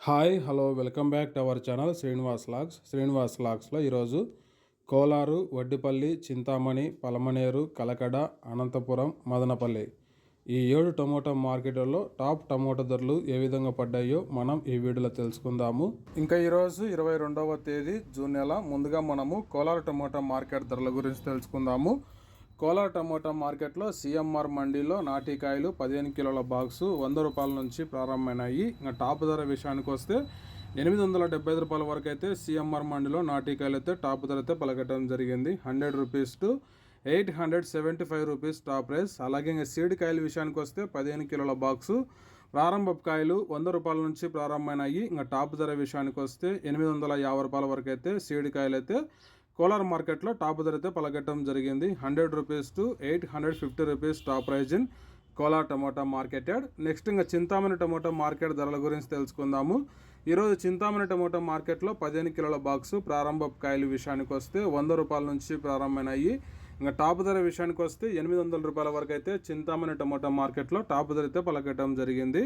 Hi hello welcome back to our channel Srinivas లాగ్స్లో ఈరోజు కోలారు, వడ్డిపల్లి, చింతామణి, పలమనేరు, కలకడ, అనంతపురం, మదనపల్లి ఈ 7 టమోటా మార్కెట్లలో టాప్ టమోటా ధరలు ఏ విధంగా పడ్డాయో మనం ఈ వీడియోలో తెలుసుకుందాము. ఇంకా ఈరోజు 22వ తేదీ జూన్ నెల. ముందుగా మనము కోలారు టమోటా మార్కెట్ ధరల గురించి తెలుసుకుందాము. కోలార్ టమోటా మార్కెట్లో సిఎంఆర్ మండీలో నాటికాయలు 15 కిలోల బాక్సు 100 రూపాయల నుంచి ప్రారంభమైనాయి. ఇంకా టాప్ ధర విషయానికి వస్తే 875 రూపాయల వరకు అయితే సిఎంఆర్ మండీలో నాటికాయలు అయితే టాప్ ధర అయితే పలకటం జరిగింది. 100 rupees to 875 rupees top price. అలాగే ఇంకా సీడ్ కాయల విషయానికి వస్తే 15 కిలోల బాక్సు ప్రారంభ కాయలు 100 రూపాయల నుంచి ప్రారంభమైనాయి. ఇంకా టాప్ ధర విషయానికి వస్తే 850 రూపాయల వరకు అయితే సీడ్ కాయలు అయితే కోలార్ మార్కెట్లో టాప్ ధర అయితే పలకట్టడం జరిగింది. 100 rupees to 850 rupees top price in Kolar tomato market yard. Next ఇంకా చింతామణి టమోటా మార్కెట్ ధరల గురించి తెలుసుకుందాము. ఈరోజు చింతామణి టమోటా మార్కెట్లో 15 కిలోల బాక్సు ప్రారంభ కాయలు విషయానికి వస్తే 100 రూపాయల నుంచి ప్రారంభమైనాయి. ఇంకా టాప్ ధర విషయానికి వస్తే 800 రూపాయల వరకు అయితే చింతామణి టమోటా మార్కెట్లో టాప్ ధర అయితే పలకటం జరిగింది.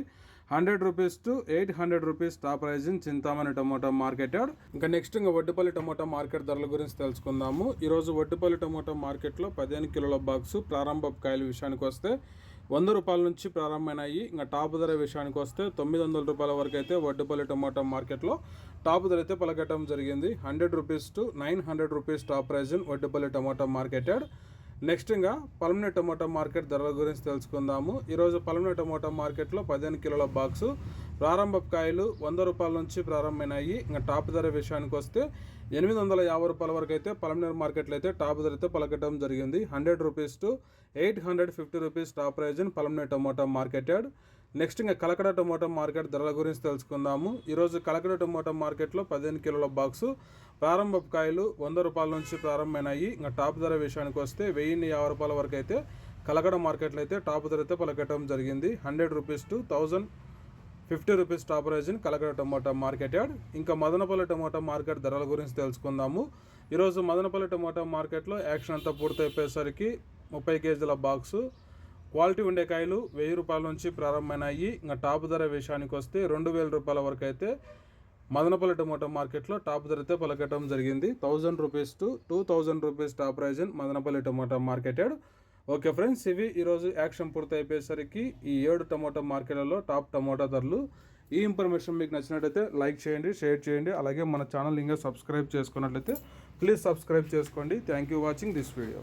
100 rupees to 800 rupees top price in Chintamani tomato market yard. ఇంకా నెక్స్ట్ ఇంకా వడ్డిపల్లి టమోటా మార్కెట్ ధరల గురించి తెలుసుకుందాము. ఈరోజు వడ్డిపల్లి టమోటా మార్కెట్లో 15 కిలోల బాక్సు ప్రారంభ కాయల విషయానికి వస్తే 100 రూపాయల నుంచి ప్రారంభమైనాయి. ఇంకా టాప్ ధర విషయానికి వస్తే 900 రూపాయల వరకు అయితే వడ్డిపల్లి టమోటా మార్కెట్లో టాప్ ధర అయితే పలకటం జరిగింది. 100 rupees to 900 rupees top price in Vaddipalli tomato market yard. Next ఇంకా పలమనే టమోటా మార్కెట్ ధరల గురించి తెలుసుకుందాము. ఈరోజు పలమనే టమోటా మార్కెట్లో 15 కిలోల బాక్సు ప్రారంభ కాయలు 100 రూపాయల నుంచి ప్రారంభమైనాయి. ఇంకా టాప్ ధర విషయానికి వస్తే 850 రూపాయల వరకు అయితే పలమనేరు మార్కెట్లో అయితే టాప్ ధర అయితే పలకటం జరిగింది. 100 rupees to 850 rupees top price in Palamaner tomato market yard. Next ఇంకా కలకడ టమోటా మార్కెట్ ధరల గురించి తెలుసుకుందాము. ఈరోజు కలకడ టమోటా మార్కెట్లో 15 కిలోల బాక్సు ప్రారంభ కాయలు 100 రూపాయల నుంచి ప్రారంభమైనాయి. ఇంకా టాప్ ధర విషయానికి వస్తే 1050 రూపాయల వరకు అయితే కలకడ మార్కెట్లో అయితే టాప్ ధర అయితే పలకటం జరిగింది. 100 rupees to 1050 rupees top price in Kalakada tomato market yard. ఇంకా మదనపల్లి టమోటా మార్కెట్ ధరల గురించి తెలుసుకుందాము. ఈరోజు మదనపల్లి టమోటా మార్కెట్లో యాక్షన్ అంతా పూర్తి అయిపోయేసరికి 30 కేజీల బాక్సు క్వాలిటీ ఉండే కాయలు 1000 రూపాయల నుంచి ప్రారంభమైనాయి. ఇంకా టాప్ ధర విషయానికి వస్తే 2000 రూపాయల వరకు అయితే మదనపల్లి టమోటా మార్కెట్లో టాప్ ధర అయితే పలకటం జరిగింది. 1000 rupees to 2000 rupees top price in Madanapalle tomato market yard. Okay friends, ఇవి ఈరోజు యాక్షన్ పూర్తి అయిపోయేసరికి ఈ 7 టమోటా మార్కెట్లలో టాప్ టమోటా ధరలు. ఈ ఇన్ఫర్మేషన్ మీకు నచ్చినట్లయితే లైక్ చేయండి, షేర్ చేయండి. అలాగే మన ఛానల్ ఇంకా సబ్స్క్రైబ్ చేసుకున్నట్లయితే ప్లీజ్ సబ్స్క్రైబ్ చేసుకోండి. Thank you watching this video.